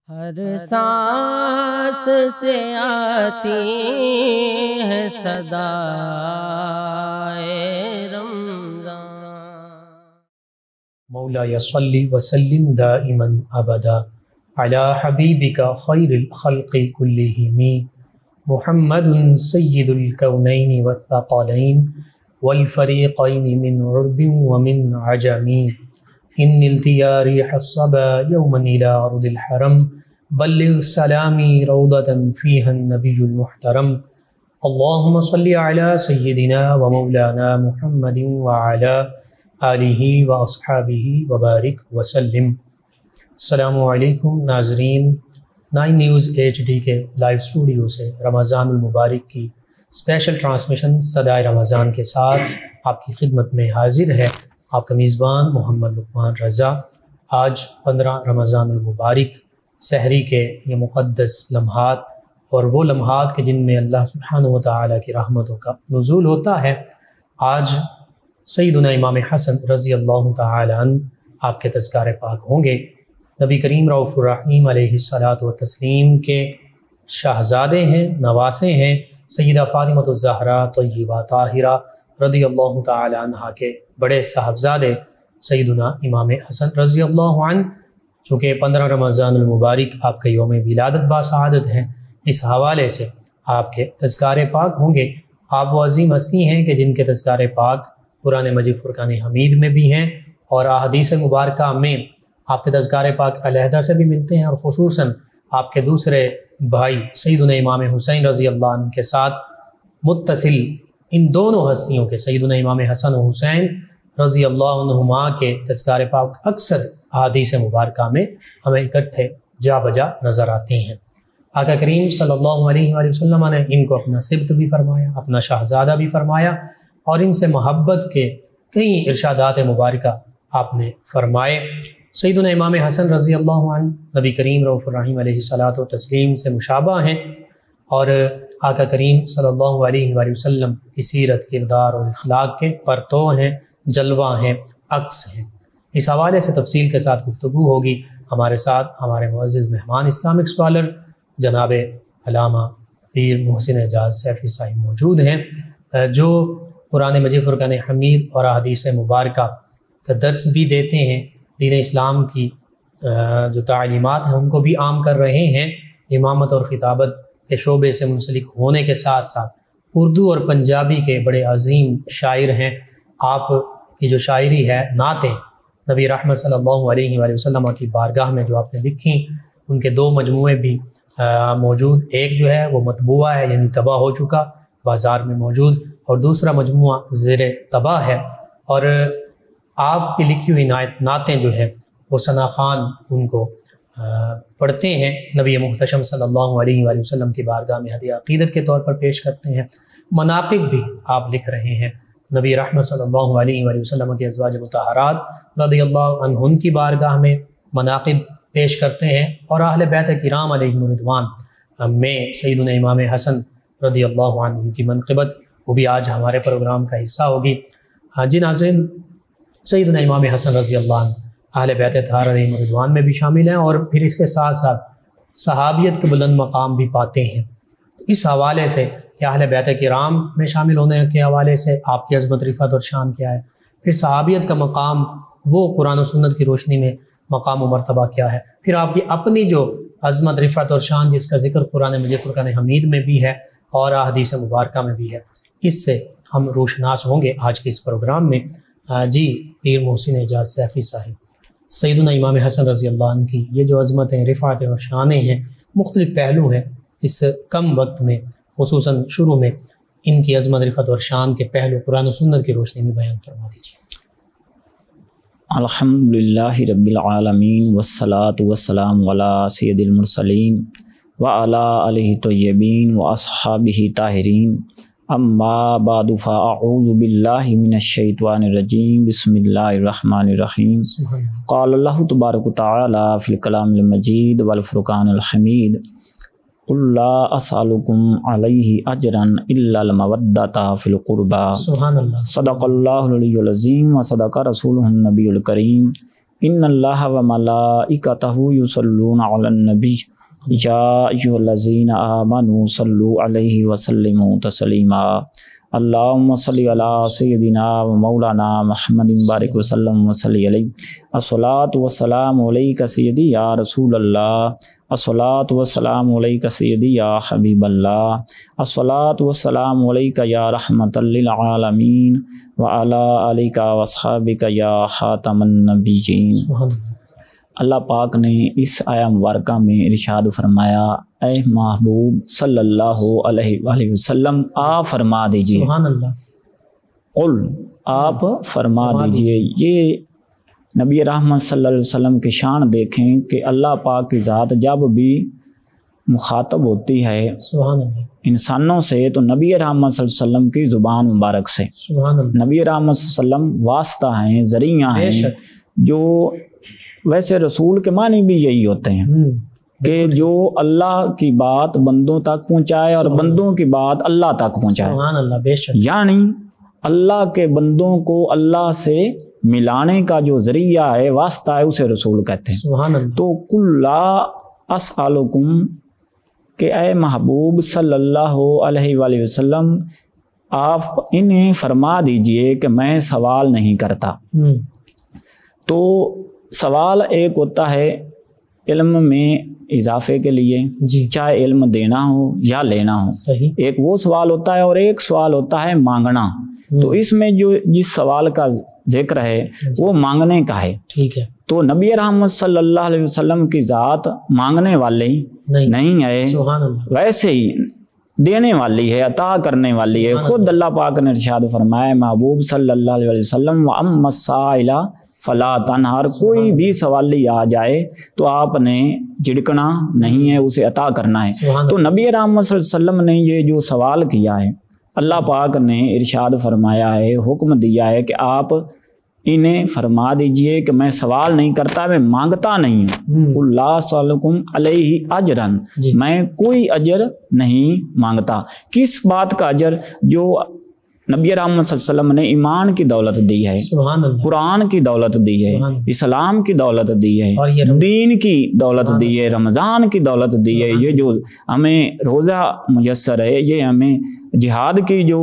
ہر سانس سے آتی ہے صدائے رمضان۔ مولاي صل وسلم دائما ابدا على حبيبك خير الخلق كلهم محمد سيد الكونين والثقلين والفريقين من عرب ومن عجم إن التيا ريح الصبا يوما إلى أرض الحرم بلغ سلامي روضة فيها النبي المحترم اللهم صل على سيدنا ومولانا محمد وعلى آلہ واصحابہ وبارک وسلم۔ السلام علیکم ناظرین، 9 نیوز HD کے لائیو اسٹوڈیو سے رمضان المبارک کی اسپیشل ٹرانسمیشن صدائے رمضان کے ساتھ آپ کی خدمت میں حاضر ہے آپ کا میزبان محمد لقمان رضا۔ آج 15 رمضان المبارک سحری کے یہ مقدس لمحات اور وہ لمحات کے جن میں اللہ سبحانہ و تعالیٰ کی رحمتوں کا نزول ہوتا ہے، آج سیدنا امام حسن رضی اللہ تعالی عنہ آپ کے تذکار پاک ہوں گے۔ نبی کریم رؤوف الرحیم علیہ الصلاۃ والتسلیم کے شہزادے ہیں، نواسے ہیں، سیدہ فاطمہ الزہرا طیبہ طاہرہ رضی اللہ تعالی عنہ کے بڑے صاحبزادے سیدنا امام حسن رضی اللہ عنہ، چونکہ 15 رمضان المبارک آپ کا یوم ولادت باسعادت ہے، اس حوالے سے آپ کے تذکار پاک ہوں گے۔ آپ وہ عظیم ہستی ہیں کہ جن کے تذکار پاک قرآن مجید فرقان حمید میں بھی ہیں اور احادیث مبارکہ میں آپ کے تذکار پاک علیحدہ سے بھی ملتے ہیں، اور خصوصاً آپ کے دوسرے بھائی سیدنا امام حسین رضی اللہ عنہ کے ساتھ متصل ان دونوں ہستیوں کے سیدنا امام حسن و حسین رضی اللہ عنہما کے تذکار پاک اکثر احادیث مبارکہ میں ہمیں اکٹھے جا بجا نظر آتے ہیں۔ آقا کریم صلی اللہ علیہ وآلہ وسلم نے ان کو اپنا سبط بھی فرمایا، اپنا شہزادہ بھی فرمایا، اور ان سے محبت کے کئی ارشادات مبارکہ آپ نے فرمائے۔ سیدنا امام حسن رضی اللہ عنہ نبی کریم رؤوف الرحیم علیہ الصلاۃ والتسلیم سے مشابہ ہیں، اور آقا کریم صلی اللہ علیہ وآلہ وسلم کی سیرت، کردار اور اخلاق کے پرتو ہیں، جلوہ ہیں، عکس ہیں۔ اس حوالے سے تفصیل کے ساتھ گفتگو ہوگی۔ ہمارے ساتھ ہمارے معزز مہمان اسلامک اسکالر جناب علامہ پیر محسن اعجاز سیفی صاحب موجود ہیں، جو قرآن مجید فرقان حمید اور احادیث مبارکہ کا درس بھی دیتے ہیں، دین اسلام کی جو تعلیمات ہیں ان کو بھی عام کر رہے ہیں، امامت اور خطابت کے شعبے سے منسلک ہونے کے ساتھ ساتھ اردو اور پنجابی کے بڑے عظیم شاعر ہیں۔ آپ کی جو شاعری ہے، نعتیں نبی رحمت صلی اللہ علیہ وآلہ وسلم کی بارگاہ میں جو آپ نے لکھی، ان کے 2 مجموعے بھی موجود، ایک جو ہے وہ مطبوعہ ہے یعنی طبع ہو چکا بازار میں موجود، اور دوسرا مجموعہ زیر طبع ہے، اور آپ کی لکھی ہوئی نعتیں جو ہیں وہ ثنا خان ان کو پڑھتے ہیں، نبی محتشم صلی اللہ علیہ وآلہ وسلم کی بارگاہ میں ہدیہ عقیدت کے طور پر پیش کرتے ہیں۔ مناقب بھی آپ لکھ رہے ہیں، نبی رحمت صلی اللہ علیہ وآلہ وسلم کے ازواج مطہرات رضی اللہ عنہن کی بارگاہ میں مناقب پیش کرتے ہیں، اور اہل بیت کرام علیہم الرضوان میں سیدنا امام حسن رضی اللہ عنہ کی منقبت وہ بھی آج ہمارے پروگرام کا حصہ ہوگی۔ جی ناظرین، سیدنا امام حسن رضی اللہ عنہ اہل بیت طاہر علیہم الرضوان میں بھی شامل ہیں، اور پھر اس کے ساتھ ساتھ صحابیت کے بلند مقام بھی پاتے ہیں۔ تو اس حوالے سے کہ اہل بیت کرام میں شامل ہونے کے حوالے سے آپ کی عظمت، رفعت اور شان کیا ہے، پھر صحابیت کا مقام وہ قرآن و سنت کی روشنی میں مقام و مرتبہ کیا ہے، پھر آپ کی اپنی جو عظمت، رفعت اور شان جس کا ذکر قرآن مجید فرقان حمید میں بھی ہے اور احادیث مبارکہ میں بھی ہے، اس سے ہم روشناس ہوں گے آج کے اس پروگرام میں۔ جی پیر محسن اعجاز سیفی صاحب، سیدنا امام حسن رضی اللہ عنہ کی یہ جو عظمتیں، رفعتیں اور شانیں ہیں، مختلف پہلو ہیں، اس کم وقت میں خصوصاً شروع میں ان کی عظمت، رفعت اور شان کے پہلو قرآن و سنت کی روشنی میں بیان فرما دیجیے۔ الحمدللہ رب العالمین والصلاة والسلام علی سید المرسلین وعلی آلہ طیبین واصحابہ طاہرین، اما بعد فاعوذ باللہ من الشیطان الرجیم، بسم اللہ الرحمن الرحیم۔ قال اللہ تبارک وتعالی فی الکلام المجید والفرقان الحمید، قل لا اسألکم علیہ اجرا الا المودۃ فی القربى، سبحان اللہ، صدق اللہ العلی العظیم و صدق رسولہ النبی الکریم۔ ان اللہ و ملائکتہ یصلون علی النبی یا ایھا الذین آمنوا صلوا علیہ وسلموا تسلیما اللہم صلی علی سیدنا و مولانا محمد بارک وسلم وصلی علیہ الصلاۃ والسلام علیک سیدی یا رسول اللہ الصلاۃ والسلام علیک سیدی یا حبیب اللہ الصلاۃ والسلام علیک یا رحمۃ للعالمین وعلی آلک واصحابک یا خاتم النبیین۔ اللہ پاک نے اس آیہ مبارکہ میں ارشاد فرمایا، اے محبوب صلی اللہ علیہ وآلہ وسلم آپ فرما دیجئے، سبحان اللہ، قل آپ فرما دیجئے۔ یہ نبی رحمت صلی اللہ علیہ وسلم کی شان دیکھیں کہ اللہ پاک کی ذات جب بھی مخاطب ہوتی ہے سبحان اللہ، انسانوں سے تو نبی رحمت صلی اللہ علیہ وسلم کی زبان مبارک سے۔ سبحان اللہ، نبی رحمت صلی اللہ علیہ وسلم واسطہ ہیں، ذریعہ بے ہیں، شک، جو ویسے رسول کے معنی بھی یہی ہوتے ہیں کہ جو اللہ کی بات بندوں تک پہنچائے اور بندوں کی بات اللہ تک پہنچائے، سبحان اللہ، بے شک، یعنی اللہ کے بندوں کو اللہ سے ملانے کا جو ذریعہ ہے، واسطہ ہے، اسے رسول کہتے ہیں۔ سبحان اللہ، تو قل لا اسألکم کہ اے محبوب صلی اللہ علیہ وآلہ وسلم آپ انہیں فرما دیجئے کہ میں سوال نہیں کرتا۔ تو سوال ایک ہوتا ہے علم میں اضافے کے لیے، جی، چاہے علم دینا ہو یا لینا ہو، صحیح، ایک وہ سوال ہوتا ہے اور ایک سوال ہوتا ہے مانگنا۔ تو اس میں جو جس سوال کا ذکر ہے وہ مانگنے کا ہے۔ ٹھیک ہے، تو نبی رحمت صلی اللہ علیہ وسلم کی ذات مانگنے والی نہیں ہے، سبحان اللہ، ویسے ہی دینے والی ہے، عطا کرنے والی ہے۔ خود اللہ پاک نے ارشاد فرمایا، محبوب صلی اللہ علیہ وسلم وَأَمَّا السَّائِلَ فَلَا تَنْهَرْ، کوئی بھی سوالی آ جائے تو آپ نے جھڑکنا نہیں ہے، اسے عطا کرنا ہے۔ تو نبی رحمت صلی اللہ علیہ وسلم نے یہ جو سوال کیا ہے، اللہ پاک نے ارشاد فرمایا ہے، حکم دیا ہے کہ آپ انہیں فرما دیجئے کہ میں سوال نہیں کرتا، میں مانگتا نہیں ہوں۔ قُلْ لَا أَسْأَلُكُمْ عَلَيْهِ أَجْرًا، میں کوئی اجر نہیں مانگتا۔ کس بات کا اجر؟ جو نبی رحمت صلی اللہ علیہ وسلم نے ایمان کی دولت دی ہے، سبحان اللہ، قرآن کی دولت دی ہے، اسلام کی دولت دی ہے، اور یہ دین کی دولت دی ہے، رمضان کی دولت دی ہے، یہ جو ہمیں روزہ میسر ہے، یہ ہمیں جہاد کی جو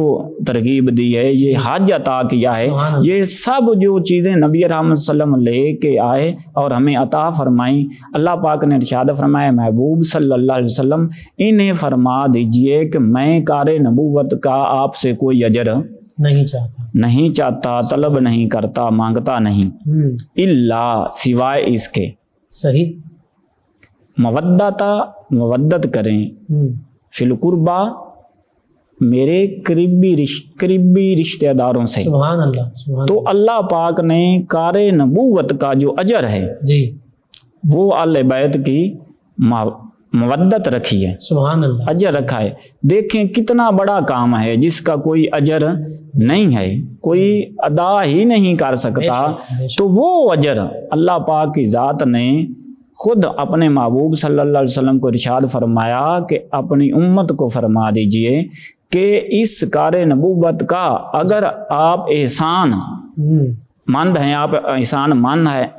ترغیب دی ہے، یہ حج عطا کیا ہے، یہ سب جو چیزیں نبی رحمت صلی اللہ علیہ وسلم لے کے آئے اور ہمیں عطا فرمائیں۔ اللہ پاک نے ارشاد فرمایا، محبوب صلی اللہ علیہ وسلم انہیں فرما دیجئے کہ میں کار نبوت کا آپ سے کوئی اجر نہیں چاہتا، طلب نہیں کرتا، مانگتا نہیں، اللہ سوائے اس کے، صحیح، مودت کریں، فی القربہ میرے قریبی رشتہ داروں سے۔ سبحان اللہ، سبحان تو اللہ پاک نے کار نبوت کا جو اجر ہے جی، وہ اہل بیت کی مودت رکھی ہے، سبحان اللہ، اجر رکھا ہے۔ دیکھیں کتنا بڑا کام ہے جس کا کوئی اجر نہیں ہے، کوئی ادا ہی نہیں کر سکتا، تو وہ اجر اللہ پاک کی ذات نے خود اپنے محبوب صلی اللہ علیہ وسلم کو ارشاد فرمایا کہ اپنی امت کو فرما دیجئے کہ اس کار نبوت کا اگر آپ احسان مند ہیں، آپ احسان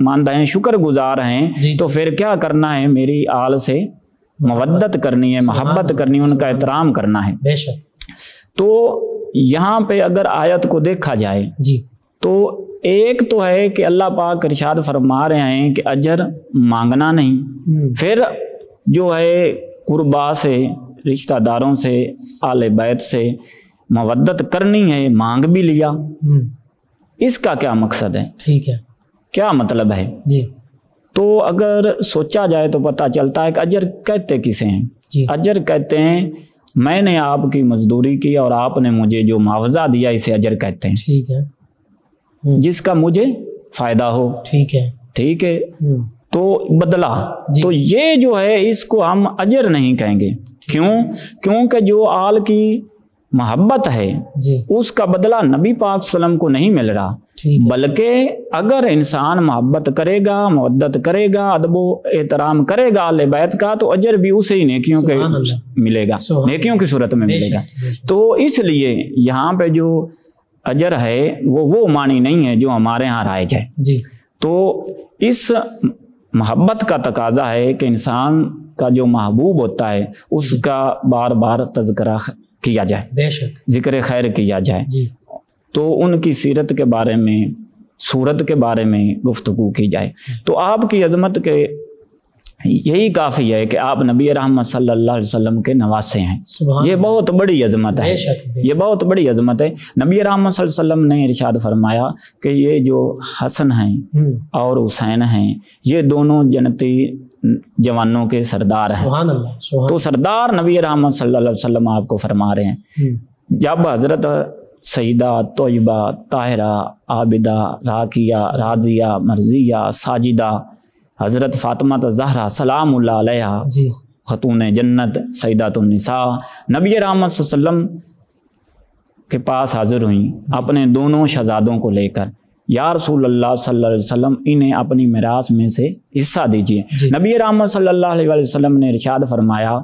مند ہیں، شکر گزار ہیں، تو پھر کیا کرنا ہے؟ میری آل سے مودت کرنی ہے، محبت کرنی ہے، ان کا احترام کرنا ہے۔ بے شک۔ تو یہاں پہ اگر آیت کو دیکھا جائے جی، تو ایک تو ہے کہ اللہ پاک ارشاد فرما رہے ہیں کہ اجر مانگنا نہیں، پھر جو ہے قربا سے، رشتہ داروں سے، آل بیت سے مودت کرنی ہے، مانگ بھی لیا۔ اس کا کیا مقصد ہے؟ ٹھیک ہے، کیا مطلب ہے؟ جی، تو اگر سوچا جائے تو پتہ چلتا ہے کہ اجر کہتے کسے ہیں؟ جی، اجر کہتے ہیں میں نے آپ کی مزدوری کی اور آپ نے مجھے جو معاوضہ دیا، اسے اجر کہتے ہیں، ٹھیک ہے، جس کا مجھے فائدہ ہو، ٹھیک ہے، ٹھیک ہے، تو بدلہ، تو یہ جو ہے اس کو ہم اجر نہیں کہیں گے۔ کیوں؟ کیونکہ جو آل کی محبت ہے جی، اس کا بدلہ نبی پاک صلی اللہ علیہ وسلم کو نہیں مل رہا، بلکہ اگر انسان محبت کرے گا، مودت کرے گا، ادب و احترام کرے گا اہل بیت کا، تو اجر بھی اسے ہی نیکیوں کے ملے گا، نیکیوں کی صورت میں ملے گا۔ تو اس لیے یہاں پہ جو اجر ہے وہ معنی نہیں ہے جو ہمارے ہاں رائج ہے۔ جی، تو اس محبت کا تقاضا ہے کہ انسان کا جو محبوب ہوتا ہے اس کا بار بار تذکرہ کیا جائے، بے شک ذکر خیر کیا جائے، جی تو ان کی سیرت کے بارے میں، صورت کے بارے میں گفتگو کی جائے۔ تو آپ کی عظمت کے یہی کافی ہے کہ آپ نبی رحمت صلی اللہ علیہ وسلم کے نواسے ہیں، یہ بہت بڑی عظمت ہے، یہ بہت بڑی عظمت ہے۔ نبی رحمت صلی اللہ علیہ وسلم نے ارشاد فرمایا کہ یہ جو حسن ہیں اور حسین ہیں یہ دونوں جنتی جوانوں کے سردار ہیں۔ سبحان اللہ، تو سردار نبی رحمت صلی اللہ علیہ وسلم آپ کو فرما رہے ہیں۔ جب حضرت سیدہ طیبہ طاہرہ عابدہ راکیہ راضیہ مرضیہ ساجدہ حضرت فاطمہ زہرا سلام اللہ علیہا جی خاتون جنت سیدات النساء نبی رحمت صلی اللہ علیہ وسلم کے پاس حاضر ہوئیں اپنے دونوں شہزادوں کو لے کر، یا رسول اللہ صلی اللہ علیہ وسلم انہیں اپنی میراث میں سے حصہ دیجیے۔ نبی رحمت صلی اللہ علیہ وسلم نے ارشاد فرمایا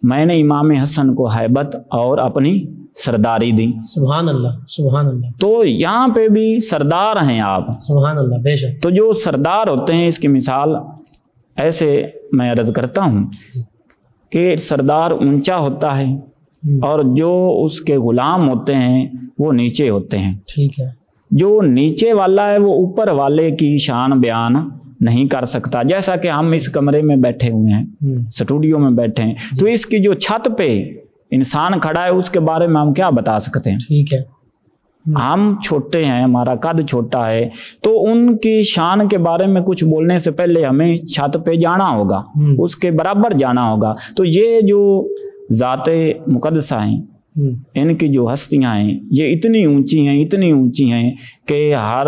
میں نے امام حسن کو ہیبت اور اپنی سرداری دی۔ سبحان اللہ، سبحان اللہ، تو یہاں پہ بھی سردار ہیں آپ، سبحان اللہ، بے شک۔ تو جو سردار ہوتے ہیں اس کی مثال ایسے میں عرض کرتا ہوں کہ سردار اونچا ہوتا ہے اور جو اس کے غلام ہوتے ہیں وہ نیچے ہوتے ہیں۔ ٹھیک ہے، جو نیچے والا ہے وہ اوپر والے کی شان بیان نہیں کر سکتا، جیسا کہ ہم اس کمرے میں بیٹھے ہوئے ہیں، اسٹوڈیو میں بیٹھے ہیں، تو اس کی جو چھت پہ انسان کھڑا ہے اس کے بارے میں ہم کیا بتا سکتے ہیں؟ ٹھیک ہے، ہم چھوٹے ہیں، ہمارا قد چھوٹا ہے، تو ان کی شان کے بارے میں کچھ بولنے سے پہلے ہمیں چھت پہ جانا ہوگا، اس کے برابر جانا ہوگا۔ تو یہ جو ذات مقدسہ ہیں، ان کی جو ہستیاں ہیں یہ اتنی اونچی ہیں، اتنی اونچی ہیں کہ ہر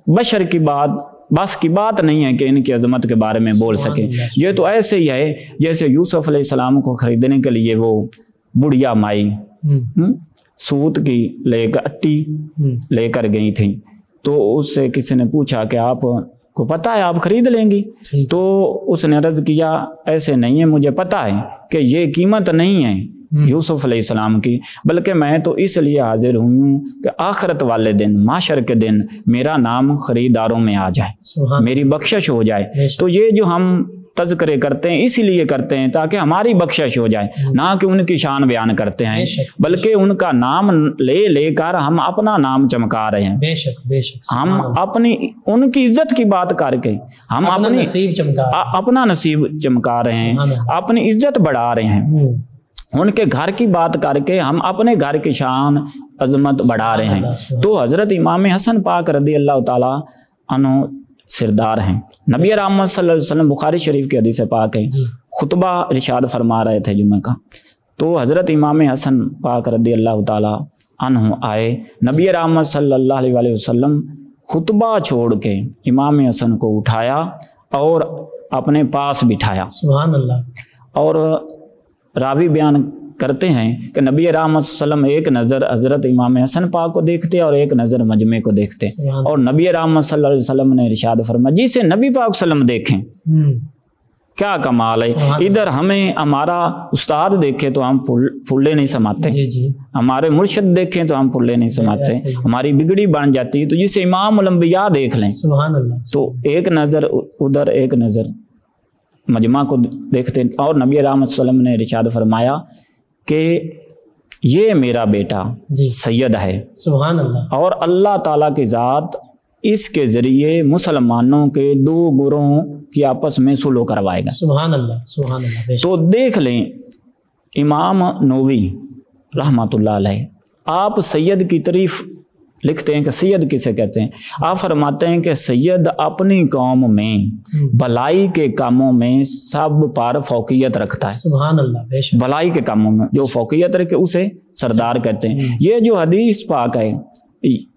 بشر کی بس کی بات نہیں ہے کہ ان کی عظمت کے بارے میں بول سکے۔ یہ تو ایسے ہی ہے جیسے یوسف علیہ السلام کو خریدنے کے لیے وہ بڑھیا مائی سوت کی لے کر اٹی لے کر گئی تھی، تو اس سے کسی نے پوچھا کہ آپ کو پتہ ہے آپ خرید لیں گی؟ تو اس نے عرض کیا ایسے نہیں ہے، مجھے پتہ ہے کہ یہ قیمت نہیں ہے یوسف علیہ السلام کی، بلکہ میں تو اس لیے حاضر ہوں کہ آخرت والے دن، محشر کے دن میرا نام خریداروں میں آ جائے، میری بخشش ہو جائے۔ تو یہ جو ہم تذکرے کرتے ہیں اسی لیے کرتے ہیں تاکہ ہماری بخشش ہو جائے، نہ کہ ان کی شان بیان کرتے ہیں، بلکہ ان کا نام لے کر ہم اپنا نام چمکا رہے ہیں۔ بے شک، بے شک، ہم اپنی ان کی عزت کی بات کر کے ہم اپنا نصیب چمکا رہے ہیں، اپنی عزت بڑھا رہے ہیں، ان کے گھر کی بات کر کے ہم اپنے گھر کی شان عظمت بڑھا رہے ہیں۔ تو حضرت امام حسن پاک رضی اللہ تعالی عنہ سردار ہیں۔ نبی رحمت صلی اللہ علیہ وسلم بخاری شریف کی حدیث پاک ہے، خطبہ ارشاد فرما رہے تھے جمعہ کا، تو حضرت امام حسن پاک رضی اللہ تعالی عنہ آئے، نبی رحمت صلی اللہ علیہ وسلم خطبہ چھوڑ کے امام حسن کو اٹھایا اور اپنے پاس بٹھایا۔ سبحان اللہ۔ اور راوی بیان کرتے ہیں کہ نبی رحمت صلی اللہ علیہ وسلم ایک نظر حضرت امام حسن پاک کو دیکھتے اور ایک نظر مجمع کو دیکھتے، اور نبی رحمت صلی اللہ علیہ وسلم نے ارشاد فرمایا جسے نبی پاک صلی اللہ علیہ وسلم دیکھیں کیا کمال ہے۔ ادھر ہمیں ہمارا استاد دیکھے تو ہم پھولے نہیں سماتے، ہمارے مرشد دیکھیں تو ہم پھولے نہیں سماتے، ہماری بگڑی بن جاتی ہے۔ تو جسے امام الانبیاء دیکھ لیں تو ایک نظر ادھر ایک نظر مجمع کو دیکھتے، اور نبی رحمت صلی اللہ علیہ وسلم نے ارشاد فرمایا کہ یہ میرا بیٹا سید ہے، سبحان اللہ، اور اللہ تعالیٰ کی ذات اس کے ذریعے مسلمانوں کے دو گروہوں کی آپس میں صلح کروائے گا۔ سبحان اللہ، سبحان اللہ۔ تو دیکھ لیں امام نووی رحمۃ اللہ علیہ، آپ سید کی تعریف لکھتے ہیں کہ سید کسے کہتے ہیں، آپ فرماتے ہیں کہ سید اپنی قوم میں بھلائی کے کاموں میں سب پر فوقیت رکھتا ہے۔ سبحان اللہ، بے شک، بھلائی کے کاموں میں جو فوقیت رکھے اسے سردار کہتے ہیں۔ یہ جو حدیث پاک ہے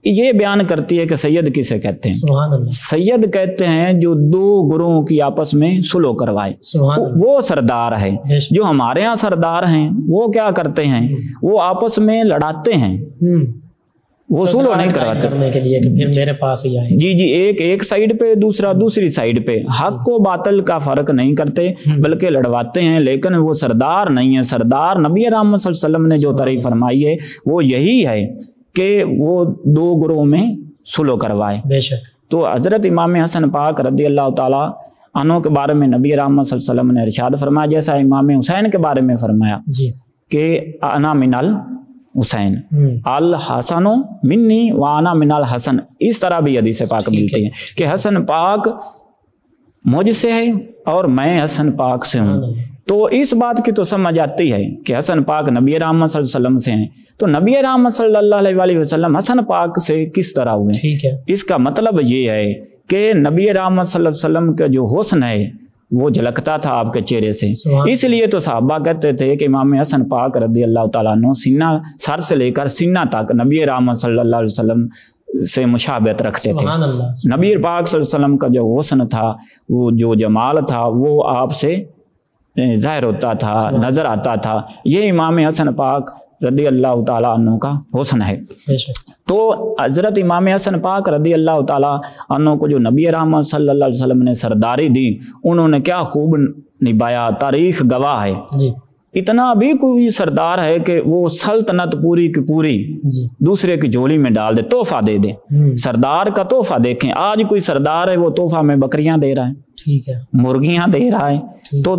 یہ بیان کرتی ہے کہ سید کسے کہتے ہیں۔ سبحان اللہ، سید کہتے ہیں جو دو گروہوں کی آپس میں صلح کروائے، وہ سردار ہے۔ جو ہمارے ہاں سردار ہیں وہ کیا کرتے ہیں، وہ آپس میں لڑاتے ہیں، وہ صلح نہیں کرواتے کرنے کے لیے کہ پھر میرے پاس ہی آئے۔ جی ایک سائیڈ پہ دوسرا دوسری سائیڈ پہ، حق و باطل کا فرق نہیں کرتے بلکہ لڑواتے ہیں، لیکن وہ سردار نہیں ہے۔ سردار نبی رحمت صلی اللہ علیہ وسلم نے جو تعریف فرمائی ہے وہ یہی ہے کہ وہ دو گروہ میں صلح کروائے۔ بے شک۔ تو حضرت امام حسن پاک رضی اللہ تعالیٰ عنہ کے بارے میں نبی رحمت صلی اللہ علیہ وسلم نے ارشاد فرمایا، جیسا امام حسین کے بارے میں فرمایا جی کہ انا من الحسین الحسن منی و انا من الحسن، اس طرح بھی حدیث پاک ملتی ہے کہ حسن پاک مجھ سے ہے اور میں حسن پاک سے ہوں۔ تو اس بات کی تو سمجھ آتی ہے کہ حسن پاک نبی رحمت صلی اللہ علیہ وسلم سے ہیں، تو نبی رحمت صلی اللہ علیہ وآلہ وسلم حسن پاک سے کس طرح ہوئے؟ ٹھیک ہے، اس کا مطلب یہ ہے کہ نبی رحمت صلی اللہ علیہ وسلم کا جو حسن ہے وہ جھلکتا تھا آپ کے چہرے سے، اس لیے تو صحابہ کہتے تھے کہ امام حسن پاک رضی اللہ تعالیٰ عنہ سینہ سر سے لے کر سینہ تک نبی رحمت صلی اللہ علیہ وسلم سے مشابہت رکھتے تھے۔ نبی پاک صلی اللہ علیہ وسلم کا جو حسن تھا، وہ جو جمال تھا، وہ آپ سے ظاہر ہوتا تھا، نظر آتا تھا۔ یہ امام حسن پاک رضی اللہ تعالیٰ عنہ کا حسن ہے۔ تو حضرت امام حسن پاک رضی اللہ تعالیٰ عنہ کو جو نبی رحمت صلی اللہ علیہ وسلم نے سرداری دی، انہوں نے کیا خوب نبھایا، تاریخ گواہ ہے۔ اتنا بھی کوئی سردار ہے کہ وہ سلطنت پوری کی پوری دوسرے کی جھولی میں ڈال دے، تحفہ دے دے۔ سردار کا تحفہ دیکھیں، آج کوئی سردار ہے وہ تحفہ میں بکریاں دے رہا ہے، ٹھیک ہے، مرغیاں دے رہا ہے، تو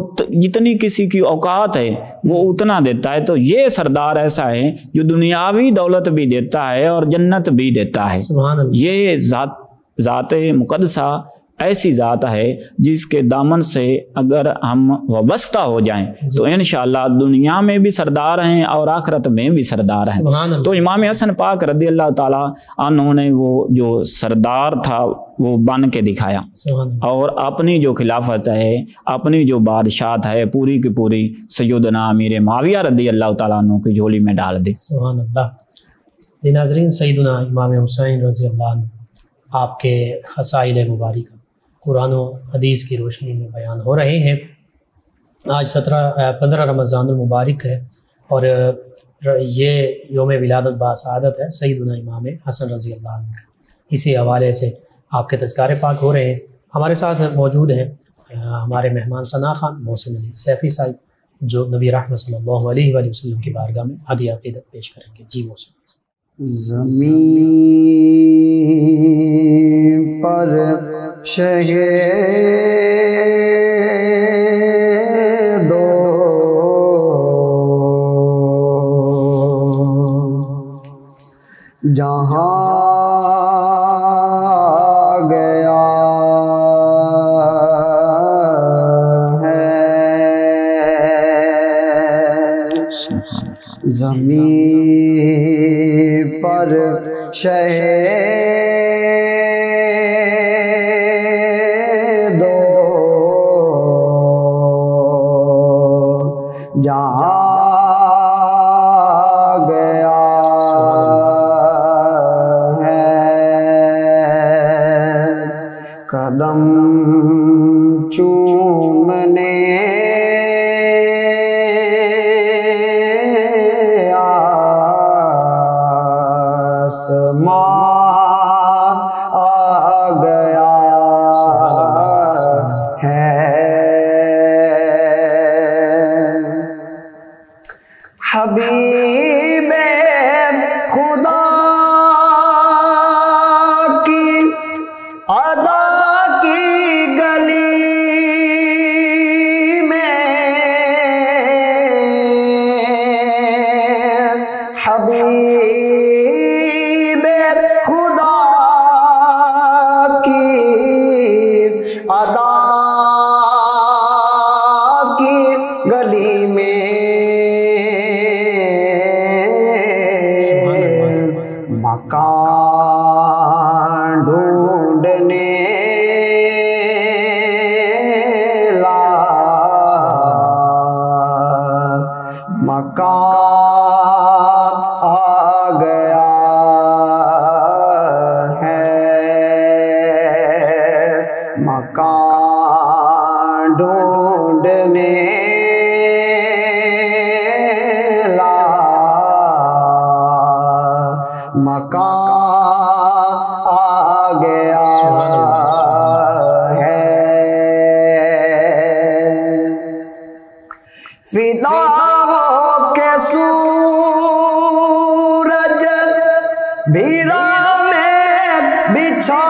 جتنی کسی کی اوقات ہے وہ اتنا دیتا ہے۔ تو یہ سردار ایسا ہے جو دنیاوی دولت بھی دیتا ہے اور جنت بھی دیتا ہے۔ یہ ذات مقدسہ ایسی ذات ہے جس کے دامن سے اگر ہم وابستہ ہو جائیں تو انشاءاللہ دنیا میں بھی سردار ہیں اور آخرت میں بھی سردار ہیں۔ تو امام حسن پاک رضی اللہ تعالیٰ عنہ نے وہ جو سردار تھا وہ بن کے دکھایا، اور اپنی جو خلافت ہے، اپنی جو بادشاہت ہے، پوری کی پوری سیدنا امیر معاویہ رضی اللہ تعالیٰ عنہ کی جھولی میں ڈال دی۔ سبحان اللہ۔ ناظرین، سیدنا امام حسین رضی اللہ عنہ آپ کے خصائل مبارکہ قرآن و حدیث کی روشنی میں بیان ہو رہے ہیں۔ آج 15 رمضان المبارک ہے اور یہ یوم ولادت باسعادت ہے سیدنا امام حسن رضی اللہ عنہ کا۔ اسی حوالے سے آپ کے تذکارے پاک ہو رہے ہیں۔ ہمارے ساتھ موجود ہیں ہمارے مہمان ثنا خان محسن علی سیفی صاحب، جو نبی رحمت صلی اللہ علیہ وآلہ وسلم کی بارگاہ میں ہدیہ عقیدت پیش کریں گے۔ جی محسن۔ زمین پر شہید دو جہاں گیا ہے، زمین پر شہید جہاں گیا ہے، قدم چومنے آسمان آ گیا ہے، حبیب خدا کی ادا کی گلی میں، حبیب خدا کی ادا کی گلی میں مکان ڈھونڈنے لا، مکان آ گیا ہے، مکان ڈھونڈنے لا، مکان آ گیا ہے، فدا ہو کے سورج بھیرا میں بچھا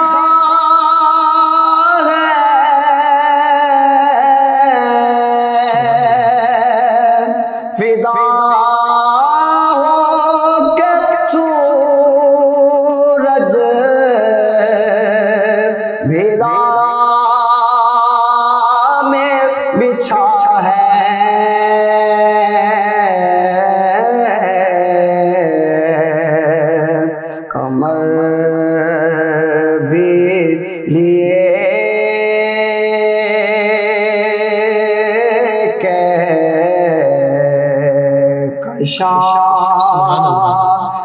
کشاں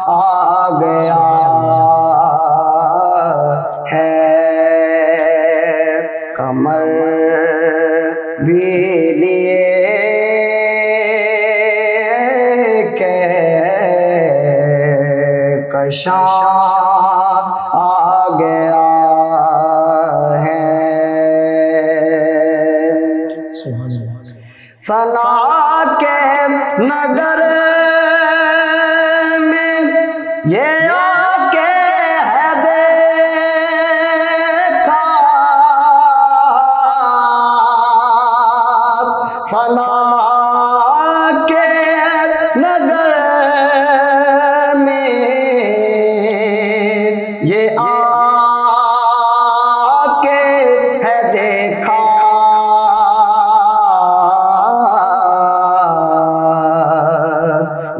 آ گیا ہے، کمر بھی لیے کہ کشاں آ گیا ہے، فنا کے نگر میں یہ آ کے ہے دیکھا، فنا کے نگر میں یہ آ کے ہے دیکھا،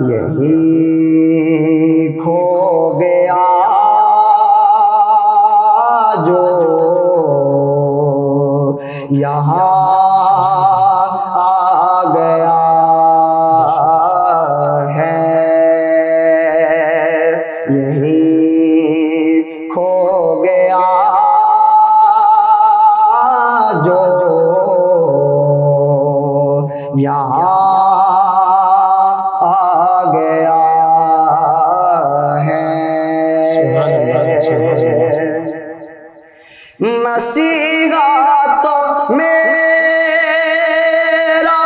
یہی کھو گیا جو یہاں آ گیا ہے، یہی کھو گیا جو یہاں آ گیا ہے، مسیحا تو میرا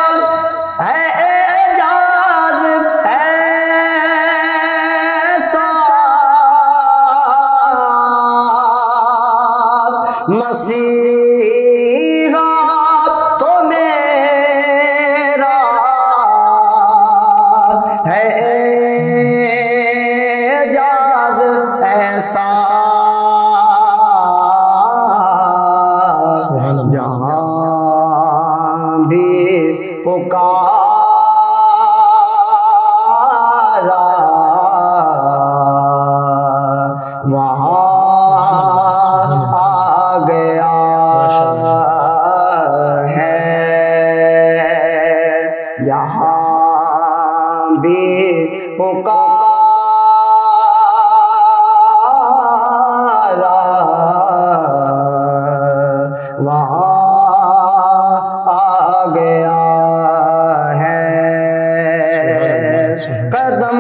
ہے اعجاز ایسا، مسیحا تو میرا ہے اعجاز ایسا، جہاں بھی پکارا وہاں آ گیا ہے، یہاں بھی پکارا وہاں آ گیا ہے، قدم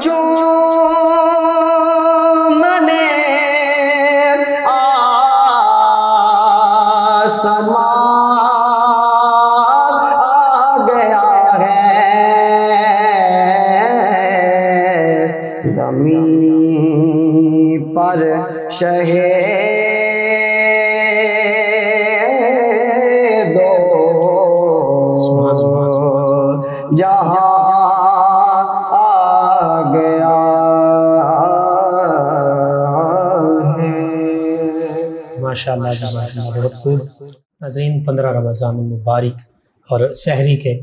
چومنے آسمان آ گیا ہے، زمین پر شہیدو جہاں آ گیا ہے۔ ماشاءاللہ جزاکاللہ، بہت خوب۔ ناظرین، 15 رمضان المبارک اور سحری کے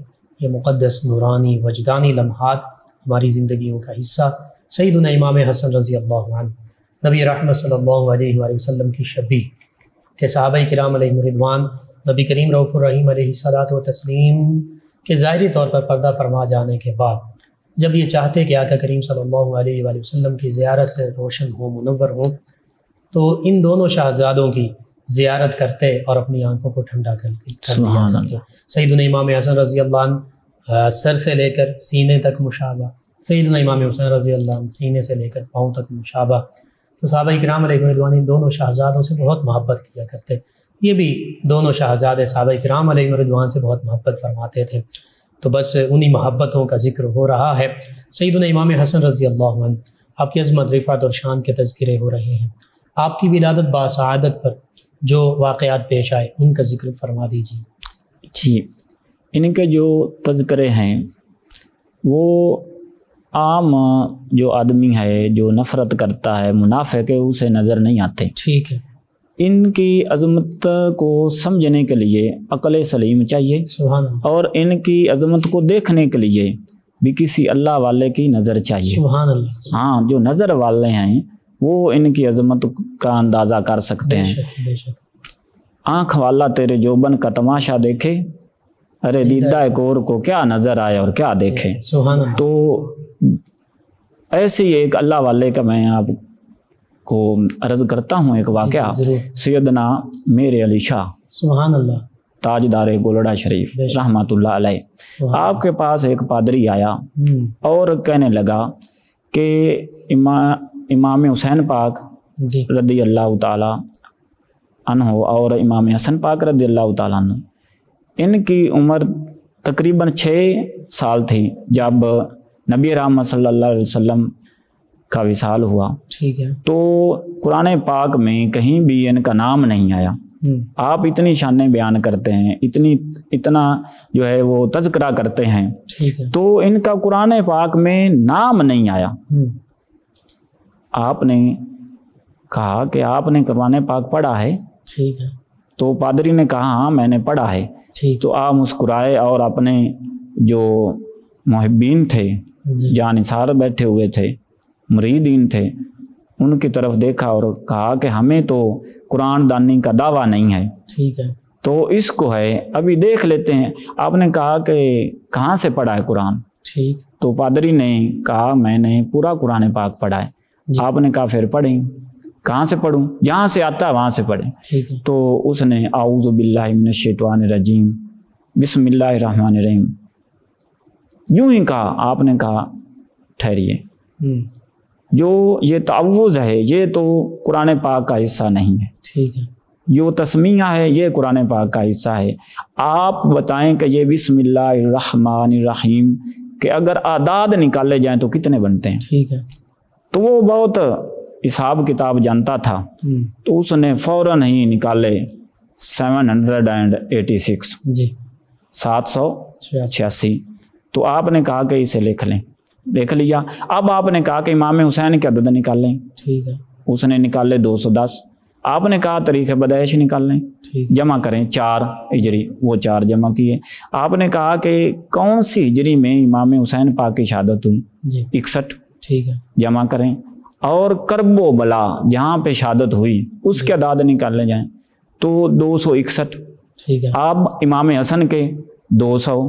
یہ مقدس نورانی وجدانی لمحات ہماری زندگیوں کا حصہ سیدنا امام حسن رضی اللہ عنہ، نبی رحمت صلی اللہ علیہ وآلہ وسلم کی شبیہ کہ صحابہ کرام علیہم رضوان نبی کریم رؤوف الرحیم علیہ الصلاۃ والتسلیم کے ظاہری طور پر پردہ فرما جانے کے بعد جب یہ چاہتے کہ آقا کریم صلی اللہ علیہ وآلہ وسلم کی زیارت سے روشن ہوں، منور ہوں، تو ان دونوں شہزادوں کی زیارت کرتے اور اپنی آنکھوں کو ٹھنڈا کر سبحان کرتے۔ سیدنا امام حسن رضی اللہ عنہ سر سے لے کر سینے تک مشابہ، سیدنا امام حسین رضی اللہ عنہ سینے سے لے کر پاؤں تک مشابہ۔ تو صحابہ کرام علیہ رضوان ان دونوں شہزادوں سے بہت محبت کیا کرتے، یہ بھی دونوں شہزادے صحابہ کرام علیہ رضوان سے بہت محبت فرماتے تھے، تو بس انہی محبتوں کا ذکر ہو رہا ہے۔ سیدنا امام حسن رضی اللہ عنہ، آپ کی عظمت، رفعت اور شان کے تذکرے ہو رہے ہیں، آپ کی ولادت باسعادت پر جو واقعات پیش آئے ان کا ذکر فرما دیجیے۔ جی، ان کے جو تذکرے ہیں وہ عام جو آدمی ہے جو نفرت کرتا ہے منافق ہے اسے نظر نہیں آتے۔ ٹھیک ہے، ان کی عظمت کو سمجھنے کے لیے عقل سلیم چاہیے، سبحان اللہ، اور ان کی عظمت کو دیکھنے کے لیے بھی کسی اللہ والے کی نظر چاہیے۔ سبحان اللہ، ہاں، جو نظر والے ہیں وہ ان کی عظمت کا اندازہ کر سکتے بے ہیں۔ شک بے شک، آنکھ والا تیرے جوبن کا تماشا دیکھے، ارے دیدہ کور کو کیا نظر آئے اور کیا دیکھے. سبحان اللہ. تو ایسے ہی ایک اللہ والے کا میں آپ کو عرض کرتا ہوں ایک واقعہ. سیدنا میر علی شاہ سبحان اللہ تاجدار گولڑا شریف رحمۃ اللہ علیہ، آپ کے پاس ایک پادری آیا اور کہنے لگا کہ امام حسین پاک رضی اللہ تعالی عنہ اور امام حسن پاک رضی اللہ تعالیٰ عنہ، ان کی عمر تقریباً 6 سال تھی جب نبی رحمت صلی اللہ علیہ وسلم کا وصال ہوا. ٹھیک ہے. تو قرآن پاک میں کہیں بھی ان کا نام نہیں آیا. آپ اتنی شانیں بیان کرتے ہیں، اتنا جو ہے وہ تذکرہ کرتے ہیں، تو ان کا قرآن پاک میں نام نہیں آیا. آپ نے کہا کہ آپ نے قرآن پاک پڑھا ہے؟ ٹھیک ہے. تو پادری نے کہا ہاں میں نے پڑھا ہے. تو آپ مسکرائے اور اپنے جو محبین تھے، جانثار بیٹھے ہوئے تھے، مریدین تھے، ان کی طرف دیکھا اور کہا کہ ہمیں تو قرآن دانی کا دعویٰ نہیں ہے. ٹھیک ہے. تو اس کو ہے ابھی دیکھ لیتے ہیں. آپ نے کہا کہ کہاں سے پڑھا ہے قرآن؟ ٹھیک. تو پادری نے کہا میں نے پورا قرآن پاک پڑھا ہے. آپ نے کہا پھر پڑھیں. کہاں سے پڑھوں؟ جہاں سے آتا ہے وہاں سے پڑھیں. تو اس نے اعوذ باللہ من الشیطان الرجیم بسم اللہ الرحمن الرحیم یوں ہی کہا. آپ نے کہا ٹھہریے، جو یہ تعوذ ہے یہ تو قرآن پاک کا حصہ نہیں ہے. ٹھیک ہے. جو تسمیہ ہے یہ قرآن پاک کا حصہ ہے. آپ بتائیں کہ یہ بسم اللہ الرحمن الرحیم کہ اگر اعداد نکالے جائیں تو کتنے بنتے ہیں؟ ٹھیک ہے. تو وہ بہت حساب کتاب جانتا تھا، تو اس نے فوراً ہی نکالے 786 786. تو آپ نے کہا کہ اسے لکھ لیں. لکھ لیا. اب آپ نے کہا کہ امام حسین کے عدد نکال لیں. ٹھیک ہے. اس نے نکالے 210. آپ نے کہا طریق بدیش نکال لیں، جمع کریں 4 ہجری، وہ 4 جمع کیے. آپ نے کہا کہ کون سی ہجری میں امام حسین پاک کی شہادت ہوئی؟ 61. ٹھیک ہے. جمع کریں. اور کرب و بلا جہاں پہ شہادت ہوئی اس کے اعداد نکالنے جائیں تو 261. ٹھیک ہے. اب امام حسن کے 200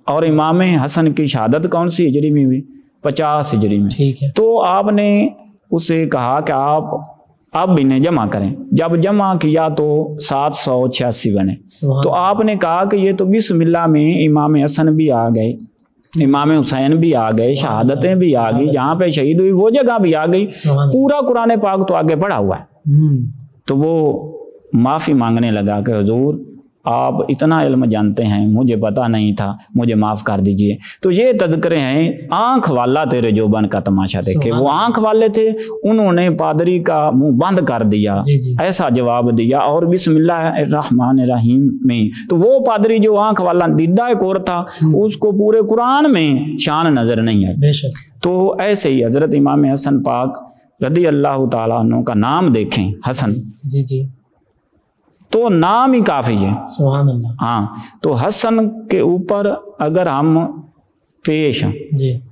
اور امام حسن کی شہادت کون سی ہجری میں ہوئی؟ 50 ہجری میں. ٹھیک ہے. تو آپ نے اسے کہا کہ آپ اب انہیں جمع کریں. جب جمع کیا تو 786 بنے. تو آپ نے کہا کہ یہ تو بسم اللہ میں امام حسن بھی آ گئے، امام حسین بھی آ گئے، شہادتیں بھی آ گئی، جہاں پہ شہید ہوئی وہ جگہ بھی آ گئی، پورا قرآن پاک تو آگے پڑھا ہوا ہے. تو وہ معافی مانگنے لگا کہ حضور آپ اتنا علم جانتے ہیں، مجھے پتا نہیں تھا، مجھے معاف کر دیجئے. تو یہ تذکرے ہیں آنکھ والا تیرے جوبن کا تماشا دیکھے. وہ آنکھ والے تھے، انہوں نے پادری کا منہ بند کر دیا، ایسا جواب دیا اور بسم اللہ الرحمن الرحیم میں. تو وہ پادری جو آنکھ والا دیدہ کور تھا اس کو پورے قرآن میں شان نظر نہیں ہے. تو ایسے ہی حضرت امام حسن پاک رضی اللہ تعالیٰ عنہ کا نام دیکھیں، حسن، تو نام ہی کافی ہے. سبحان اللہ. ہاں. تو حسن کے اوپر اگر ہم پیش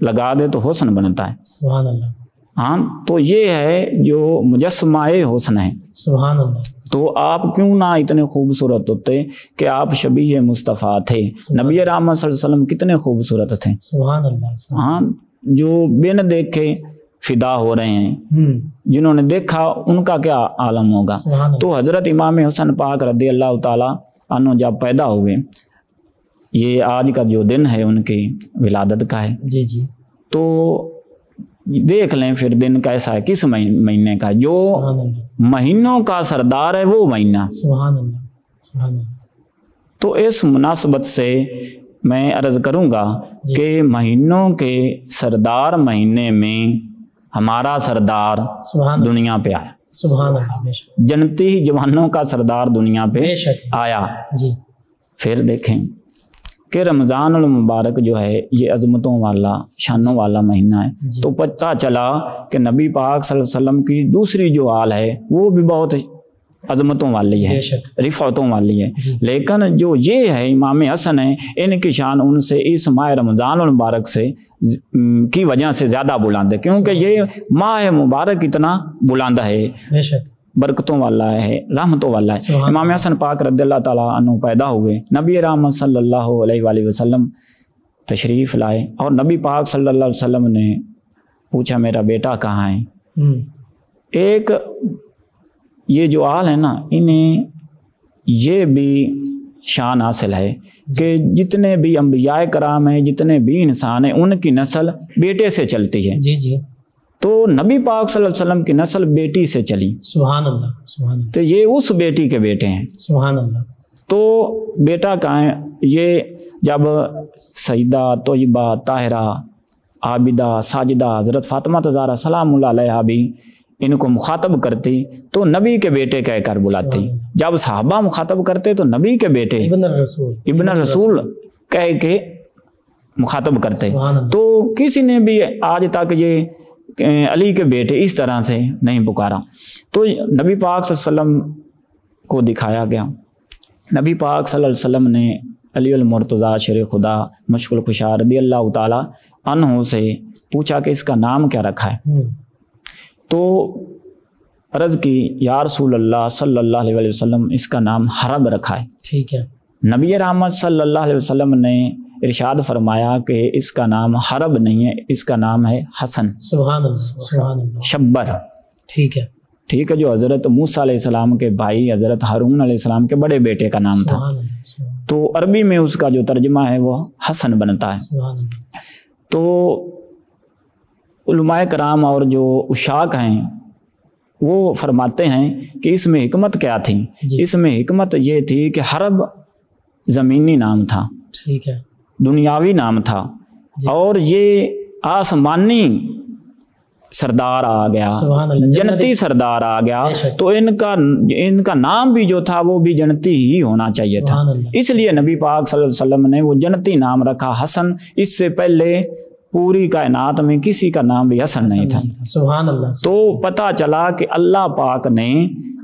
لگا دے تو حسن بنتا ہے. سبحان اللہ. ہاں. تو یہ ہے جو مجسمہ حسن ہے. سبحان اللہ. تو آپ کیوں نہ اتنے خوبصورت ہوتے کہ آپ شبیہ مصطفیٰ تھے. نبی رحمت صلی اللہ علیہ وسلم کتنے خوبصورت تھے. سبحان اللہ. ہاں. جو بن دیکھے فدا ہو رہے ہیں، جنہوں نے دیکھا ان کا کیا عالم ہوگا. تو حضرت امام حسن پاک رضی اللہ تعالیٰ عنہ جب پیدا ہوئے، یہ آج کا جو دن ہے ان کی ولادت کا ہے. تو دیکھ لیں پھر دن کیسا ہے، کس مہینے کا. جو مہینوں کا سردار ہے وہ مہینہ. تو اس مناسبت سے میں عرض کروں گا کہ مہینوں کے سردار مہینے میں ہمارا سردار دنیا پہ آیا. سبحان اللہ. جنتی جوانوں کا سردار دنیا پہ آیا. پھر دیکھیں کہ رمضان المبارک جو ہے یہ عظمتوں والا، شانوں والا مہینہ ہے. تو پتہ چلا کہ نبی پاک صلی اللہ علیہ وسلم کی دوسری جو آل ہے وہ بھی بہت عظمتوں والی ہے، رفعتوں والی ہے. لیکن جو یہ ہے امام حسن ہے، ان کی شان ان سے اس ماہ رمضان المبارک سے کی وجہ سے زیادہ بلند ہے، کیونکہ یہ ماہ مبارک اتنا بلند ہے. برکتوں والا ہے، رحمتوں والا ہے۔ امام حسن پاک رضی اللہ تعالیٰ عنہ پیدا ہوئے، نبی رحمت صلی اللہ علیہ وآلہ وسلم تشریف لائے اور نبی پاک صلی اللہ علیہ وسلم نے پوچھا میرا بیٹا کہاں ہے؟ ایک یہ جو آل ہے نا، انہیں یہ بھی شان حاصل ہے کہ جتنے بھی انبیاء کرام ہیں، جتنے بھی انسان ہیں، ان کی نسل بیٹے سے چلتی ہے۔ جی جی، تو نبی پاک صلی اللہ علیہ وسلم کی نسل بیٹی سے چلی، سبحان اللہ سبحان اللہ، تو یہ اس بیٹی کے بیٹے ہیں۔ سبحان اللہ۔ تو بیٹا کہاں ہے؟ یہ جب سیدہ طیبہ طاہرہ عابدہ ساجدہ حضرت فاطمہ زہرا سلام اللہ علیہا بھی ان کو مخاطب کرتی تو نبی کے بیٹے کہہ کر بلاتی، جب صحابہ مخاطب کرتے تو نبی کے بیٹے ابن الرسول کہہ کے مخاطب کرتے۔ تو کسی نے بھی آج تک یہ علی کے بیٹے اس طرح سے نہیں پکارا۔ تو نبی پاک صلی اللہ علیہ وسلم کو دکھایا گیا، نبی پاک صلی اللہ علیہ وسلم نے علی المرتضیٰ شیر خدا مشکل کشا رضی اللہ تعالی عنہ سے پوچھا کہ اس کا نام کیا رکھا ہے؟ تو عرض کی یا رسول اللہ صلی اللہ علیہ وسلم اس کا نام حرب رکھا ہے۔ ٹھیک ہے۔ نبی رحمت صلی اللہ علیہ وسلم نے ارشاد فرمایا کہ اس کا نام حرب نہیں ہے، اس کا نام ہے حسن، سبحان اللہ سبحان اللہ، شبر۔ ٹھیک ہے، ٹھیک ہے، جو حضرت موسیٰ علیہ السلام کے بھائی حضرت ہارون علیہ السلام کے بڑے بیٹے کا نام تھا، تو عربی میں اس کا جو ترجمہ ہے وہ حسن بنتا ہے۔ تو علماء کرام اور جو عشاق ہیں وہ فرماتے ہیں کہ اس میں حکمت کیا تھی؟ اس میں حکمت یہ تھی کہ حرب زمینی نام تھا، ٹھیک ہے، دنیاوی نام تھا، اور یہ آسمانی سردار آ گیا، جنتی سردار آ گیا، تو ان کا نام بھی جو تھا وہ بھی جنتی ہی ہونا چاہیے تھا، اس لیے نبی پاک صلی اللہ علیہ وسلم نے وہ جنتی نام رکھا حسن۔ اس سے پہلے پوری کائنات میں کسی کا نام بھی حسن نہیں تھا۔ سبحان اللہ۔ تو پتہ چلا کہ اللہ پاک نے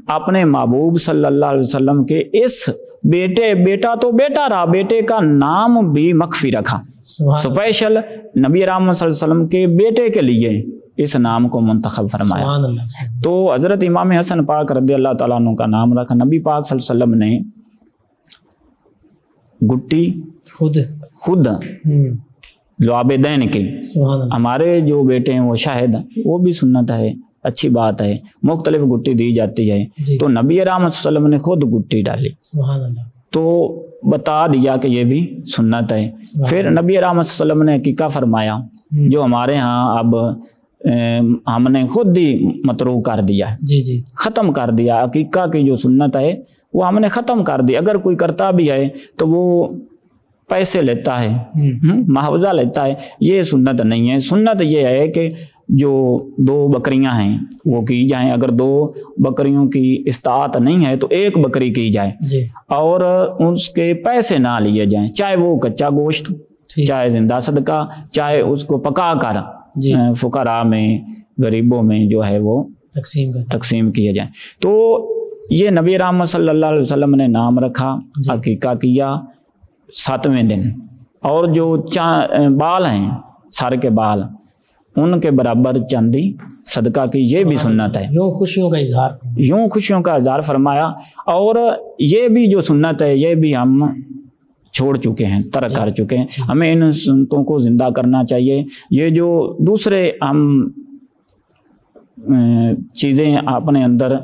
اپنے محبوب صلی اللہ علیہ وسلم کے اس بیٹا تو بیٹا رہا، بیٹے کا نام بھی مخفی رکھا، اسپیشل نبی رحمت صلی اللہ علیہ وسلم کے بیٹے کے لیے اس نام کو منتخب فرمایا۔ تو حضرت امام حسن پاک رضی اللہ تعالیٰ عنہ کا نام رکھا۔ نبی پاک صلی اللہ علیہ وسلم نے گٹی خود لعابدین کی، ہمارے جو بیٹے ہیں وہ شاہد، وہ بھی سنت ہے، اچھی بات ہے، مختلف گٹی دی جاتی ہے، تو نبی رحمت صلی اللہ علیہ وسلم نے خود گٹی ڈالی، تو بتا دیا کہ یہ بھی سنت ہے۔ پھر نبی رحمت صلی اللہ علیہ وسلم نے عقیقہ فرمایا، جو ہمارے ہاں اب ہم نے خود ہی متروک کر دیا ہے، ختم کر دیا، عقیقہ کی جو سنت ہے وہ ہم نے ختم کر دی۔ اگر کوئی کرتا بھی ہے تو وہ پیسے لیتا ہے، معاوضہ لیتا ہے، یہ سنت نہیں ہے۔ سنت یہ ہے کہ جو 2 بکریاں ہیں وہ کی جائیں، اگر 2 بکریوں کی استطاعت نہیں ہے تو 1 بکری کی جائے، اور اس کے پیسے نہ لیے جائیں، چاہے وہ کچا گوشت، چاہے زندہ صدقہ، چاہے اس کو پکا کر فقراء میں غریبوں میں جو ہے وہ تقسیم کیے جائیں۔ تو یہ نبی رحمت صلی اللہ علیہ وسلم نے نام رکھا، عقیقہ کیا 7ویں دن، اور جو بال ہیں سر کے بال ان کے برابر چاندی صدقہ کی، یہ بھی سنت ہے، یوں خوشیوں کا اظہار فرمایا۔ اور یہ بھی جو سنت ہے یہ بھی ہم چھوڑ چکے ہیں، ترک کر چکے ہیں، ہمیں ان سنتوں کو زندہ کرنا چاہیے۔ یہ جو دوسرے ہم چیزیں اپنے اندر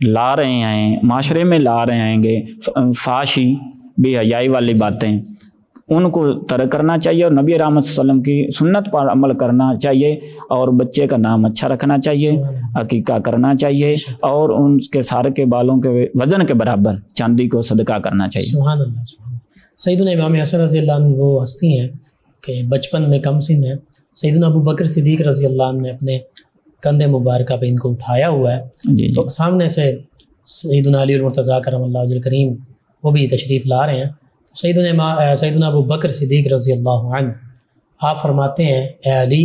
لا رہے ہیں، معاشرے میں لا رہے ہیں گے، فحاشی بے حیائی والی باتیں، ان کو ترک کرنا چاہیے، اور نبی رحمت صلی اللہ علیہ وسلم کی سنت پر عمل کرنا چاہیے، اور بچے کا نام اچھا رکھنا چاہیے، عقیقہ کرنا چاہیے، اور ان کے سارے کے بالوں کے وزن کے برابر چاندی کو صدقہ کرنا چاہیے۔ سبحان اللہ۔ سیدنا امام حسن رضی اللہ عنہ وہ ہستی ہیں کہ بچپن میں کم سن ہے، سیدنا ابو بکر صدیق رضی اللہ عنہ نے اپنے کندھے مبارکہ پہ ان کو اٹھایا ہوا ہے، تو سامنے سے سیدنا علی المرتضیٰ کرم اللہ وجہ کریم وہ بھی تشریف لا رہے ہیں۔ سیدنا ابو بکر صدیق رضی اللہ عنہ آپ فرماتے ہیں، اے علی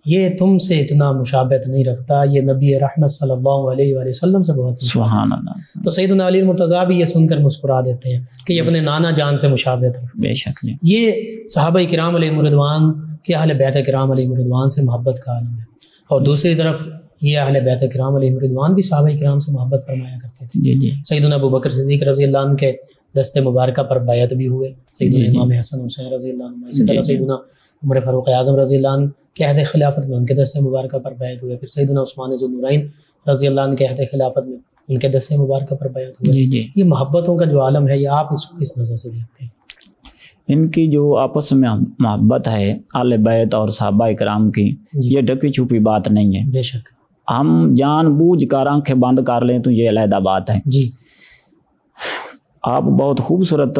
یہ تم سے اتنا مشابہت نہیں رکھتا، یہ نبی رحمت صلی اللہ علیہ وآلہ وسلم سے بہت سبحان اللہ۔ تو سیدنا علی المرتضیٰ بھی یہ سن کر مسکرا دیتے ہیں کہ یہ اپنے نانا جان سے مشابہت رکھتے ہیں۔ بے شک یہ صحابہ کرام علیہ رضوان کہ اہل بیت کرام علیہ رضوان سے محبت کا عالم ہے، اور دوسری طرف یہ اہل بیت کرام علیہم رضوان بھی صحابہ کرام سے محبت فرمایا کرتے تھے. جی جی سیدنا ابوبکر صدیق رضی اللہ عنہ کے دست مبارکہ پر بیعت بھی ہوئے, سیدنا امام حسن حسین رضی اللہ عنہ, اسی طرح سیدنا عمر فاروق اعظم رضی اللہ عنہ کے عہد خلافت میں ان کے دست مبارکہ پر بیعت ہوئے, پھر سیدنا عثمان ذو النورین رضی اللہ عنہ کے عہد خلافت میں ان کے دست مبارکہ پر بیعت ہوئے. جی جی یہ محبتوں کا جو عالم ہے, یہ آپ اس کو کس نظر سے دیکھتے ہیں؟ ان کی جو آپس میں محبت ہے اہل بیت اور صحابہ کرام کی, یہ ڈھکی چھپی بات نہیں ہے. بے شک. ہم جان بوجھ کر آنکھیں بند کر لیں تو یہ علیحدہ بات ہے. جی آپ بہت خوبصورت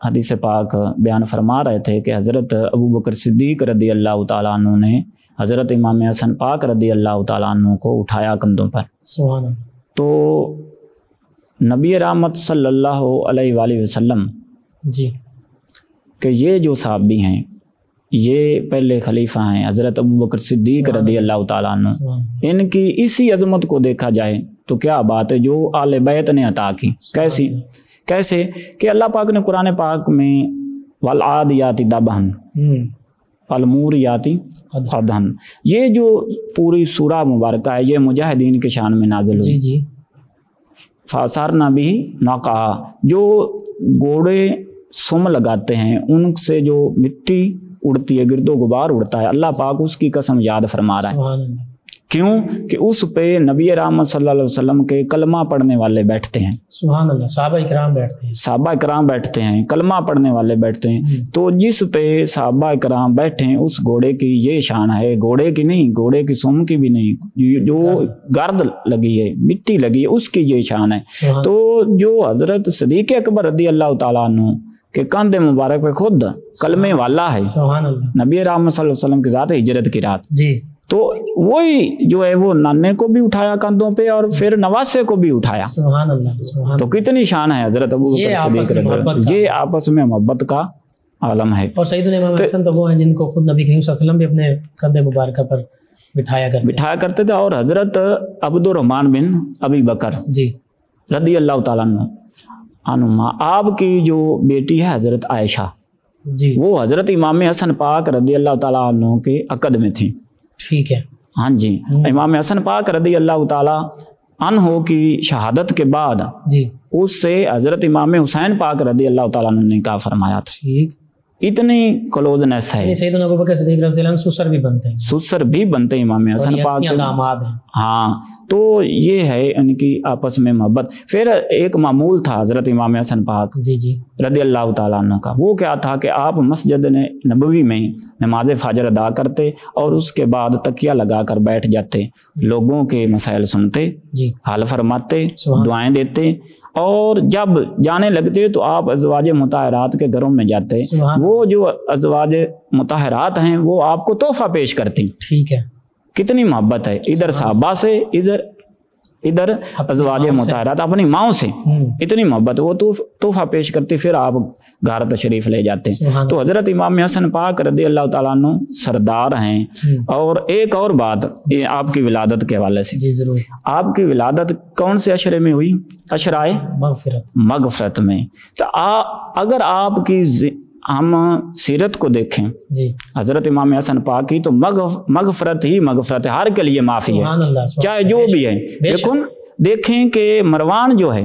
حدیث پاک بیان فرما رہے تھے کہ حضرت ابوبکر صدیق رضی اللہ تعالیٰ عنہ نے حضرت امام حسن پاک رضی اللہ تعالیٰ عنہ کو اٹھایا کندھوں پر. سبحان اللہ. تو نبی رحمت صلی اللہ علیہ وآلہ وسلم جی کہ یہ جو صحابی ہیں یہ پہلے خلیفہ ہیں حضرت ابوبکر صدیق رضی اللہ تعالیٰ عنہ, ان کی اسی عظمت کو دیکھا جائے تو کیا بات ہے جو آل بیت نے عطا کی. کیسے کہ اللہ پاک نے قرآن پاک میں والعادیات ضبحا فالموریات قدحا, یہ جو پوری سورہ مبارکہ ہے یہ مجاہدین کے شان میں نازل ہوئی. جی جی. فاثرنا بھی ناقہ, جو گھوڑے سم لگاتے ہیں ان سے جو مٹی اڑتی ہے, گرد و غبار اڑتا ہے, اللہ پاک اس کی قسم یاد فرما رہا ہے. سبحان اللہ. کیوں کہ اس پہ نبی رحمت صلی اللہ علیہ وسلم کے کلمہ پڑھنے والے بیٹھتے ہیں. سبحان اللہ. صحابہ کرام بیٹھتے ہیں. صحابہ کرام بیٹھتے ہیں, کلمہ پڑھنے والے بیٹھتے ہیں. تو جس پہ صحابہ کرام بیٹھے ہیں اس گھوڑے کی یہ شان ہے, گھوڑے کی نہیں, گھوڑے کی سم کی بھی نہیں, جو گرد لگی ہے مٹی لگی ہے اس کی یہ شان ہے. تو جو حضرت صدیق اکبر رضی اللہ تعالیٰ عنہ کہ کندھے مبارک پہ خود کلمے والا ہے, سبحان اللہ, نبی رحمت صلی اللہ علیہ وسلم کے ذات ہجرت کی رات. جی. تو وہی جو ہے وہ نانے کو بھی اٹھایا کندھوں پہ اور پھر نواسے کو بھی اٹھایا. سبحان اللہ. سبحان. تو کتنی شان ہے حضرت ابوبکر صدیق رضی اللہ عنہ, یہ آپس میں محبت کا عالم ہے. اور سیدنا امام حسن تو وہ ہیں جن کو خود نبی کریم صلی اللہ علیہ وسلم بھی اپنے کندھے مبارکہ پر بٹھایا کرتے تھے. اور حضرت عبد الرحمن بن ابی بکر جی رضی اللہ تعالیٰ عنہ, آپ کی جو بیٹی ہے حضرت عائشہ, جی, وہ حضرت امام حسن پاک رضی اللہ تعالیٰ عنہ کے عقد میں تھی. ٹھیک ہے. ہاں جی. امام حسن پاک رضی اللہ تعالیٰ عنہ کی شہادت کے بعد جی اس سے حضرت امام حسین پاک رضی اللہ تعالیٰ عنہ نے کہا فرمایا تھا. ٹھیک. اتنی کلوزنس ہے. سیدنا ابوبکر صدیق رضی اللہ عنہ سسر بھی بنتے ہیں. سسر بھی بنتے ہیں امام حسن پاک کے داماد ہیں. ہاں, تو یہ ہے ان کی آپس میں محبت. پھر ایک معمول تھا حضرت امام حسن پاک جی جی رضی اللہ تعالیٰ عنہ کا, وہ کیا تھا کہ آپ مسجد نبوی میں نماز فجر ادا کرتے اور اس کے بعد تکیہ لگا کر بیٹھ جاتے, لوگوں کے مسائل سنتے, جی, حل فرماتے, دعائیں دیتے, اور جب جانے لگتے تو آپ ازواج مطہرات کے گھروں میں جاتے. وہ جو ازواج مطہرات ہیں وہ آپ کو تحفہ پیش کرتی. ٹھیک ہے. کتنی محبت ہے, ادھر صحابہ سے ادھر ازواج مطہرات اپنی ماؤں سے, اتنی محبت, وہ تحفہ پیش کرتی, پھر آپ گھر تشریف لے جاتے. تو حضرت امام حسن پاک رضی اللہ تعالیٰ عنہ سردار ہیں. اور ایک اور بات آپ کی ولادت کے حوالے سے, جی ضرور. آپ کی ولادت کون سے عشرے میں ہوئی؟ عشرائے مغفرت میں. تو اگر آپ کی ہم سیرت کو دیکھیں جی, حضرت امام حسن پاک کی, تو مغفرت ہی مغفرت ہے, ہر کے لیے معافی ہے, چاہے جو بھی ہے. لیکن دیکھیں کہ مروان جو ہے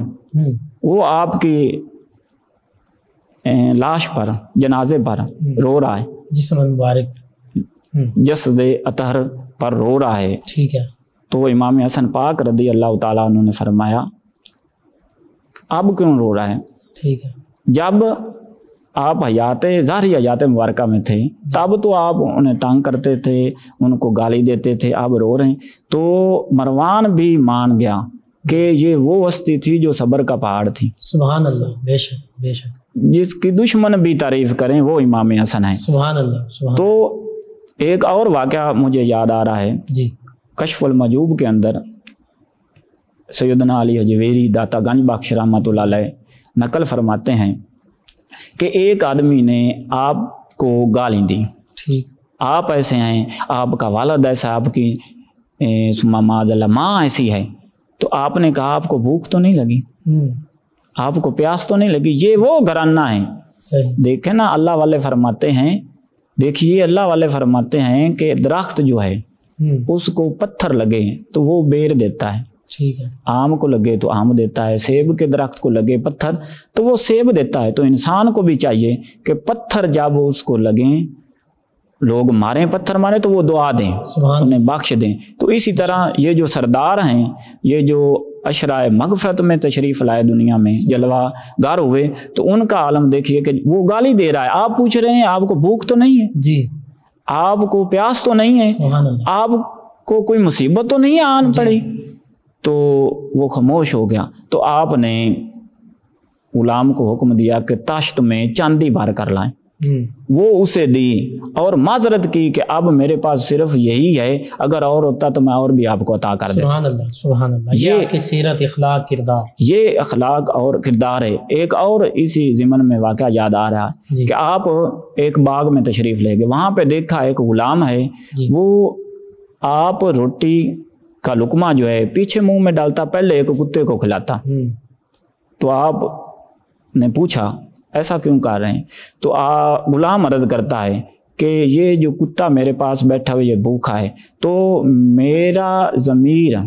وہ آپ کی لاش پر, جنازے پر رو رہا ہے, جسم مبارک جسد اطہر پر رو رہا ہے. ٹھیک ہے. تو امام حسن پاک رضی اللہ تعالیٰ عنہ نے فرمایا اب کیوں رو رہا ہے؟ ٹھیک ہے. جب آپ ظاہری حیات مبارکہ میں تھے تب تو آپ انہیں تنگ کرتے تھے, ان کو گالی دیتے تھے, اب رو رہے ہیں. تو مروان بھی مان گیا کہ یہ وہ ہستی تھی جو صبر کا پہاڑ تھی. سبحان اللہ. بے شک بے شک. جس کی دشمن بھی تعریف کریں وہ امام حسن ہے. سبحان اللہ. تو ایک اور واقعہ مجھے یاد آ رہا ہے جی, کشف المجوب کے اندر سیدنا علی حجویری داتا گنج بخش رحمۃ اللہ علیہ نقل فرماتے ہیں کہ ایک آدمی نے آپ کو گالی دی. ٹھیک. آپ ایسے ہیں, آپ کا والد ایسا, آپ کی معاذ اللہ ماں ایسی ہے. تو آپ نے کہا آپ کو بھوک تو نہیں لگی, آپ کو پیاس تو نہیں لگی؟ یہ وہ گھرانہ ہے. دیکھیں نا, اللہ والے فرماتے ہیں, دیکھیے اللہ والے فرماتے ہیں کہ درخت جو ہے اس کو پتھر لگے تو وہ بیر دیتا ہے، ٹھیک ہے، آم کو لگے تو آم دیتا ہے، سیب کے درخت کو لگے پتھر تو وہ سیب دیتا ہے۔ تو انسان کو بھی چاہیے کہ پتھر جب اس کو لگیں، لوگ ماریں، پتھر مارے تو وہ دعا دیں، انہیں بخش دیں۔ تو اسی طرح یہ جو سردار ہیں، یہ جو اشرائے مغفرت میں تشریف لائے دنیا میں، جلوہ گر ہوئے، تو ان کا عالم دیکھیے کہ وہ گالی دے رہا ہے۔ آپ پوچھ رہے ہیں آپ کو بھوک تو نہیں ہے جی، آپ کو پیاس تو نہیں ہے، سبحان اللہ، آپ کو کوئی مصیبت تو نہیں آن پڑی، تو وہ خاموش ہو گیا۔ تو آپ نے غلام کو حکم دیا کہ تاشت میں چاندی بھر کر لائیں، وہ اسے دی اور معذرت کی کہ اب میرے پاس صرف یہی ہے، اگر اور ہوتا تو میں اور بھی آپ کو عطا کر دیتا۔ سبحان اللہ، سبحان اللہ، یہ آپ کی سیرت، اخلاق، کردار، یہ اخلاق اور کردار ہے۔ ایک اور اسی ضمن میں واقعہ یاد آ رہا ہے کہ آپ ایک باغ میں تشریف لے گئے، وہاں پہ دیکھا ایک غلام ہے، وہ آپ روٹی کا لقمہ جو ہے پیچھے منہ میں ڈالتا، پہلے ایک کتے کو کھلاتا۔ تو آپ نے پوچھا ایسا کیوں کر رہے ہیں؟ تو غلام عرض کرتا ہے کہ یہ جو کتا میرے پاس بیٹھا ہوا یہ بھوکا ہے، تو میرا ضمیر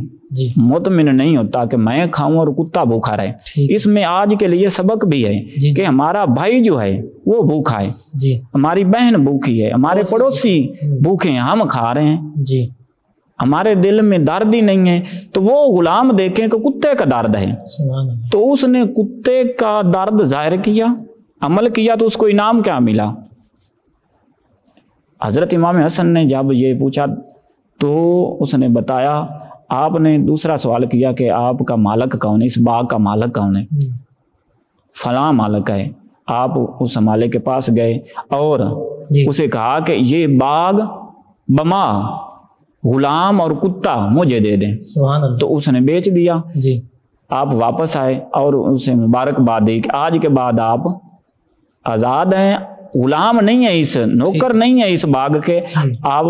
مطمئن نہیں ہوتا کہ میں کھاؤں اور کتا بھوکا رہے۔ اس میں آج کے لیے سبق بھی ہے کہ ہمارا بھائی جو ہے وہ بھوکا ہے، ہماری بہن بھوکی ہے، ہمارے پڑوسی بھوکے ہیں، ہم کھا رہے ہیں، ہمارے دل میں درد ہی نہیں ہے۔ تو وہ غلام دیکھیں کہ کتے کا درد ہے، تو اس نے کتے کا درد ظاہر کیا، عمل کیا، تو اس کو انعام کیا ملا؟ حضرت امام حسن نے جب یہ پوچھا تو اس نے بتایا، آپ نے دوسرا سوال کیا کہ آپ کا مالک کون ہے، اس باغ کا مالک کون ہے؟ فلاں مالک ہے۔ آپ اس مالک کے پاس گئے اور اسے کہا کہ یہ باغ بما غلام اور کتا مجھے دے دیں، تو اس نے بیچ دیا۔ آپ واپس آئے اور اسے مبارکباد دی کہ آج کے بعد آپ آزاد ہیں، غلام نہیں ہے، اس نوکر نہیں ہے اس باغ کے، آپ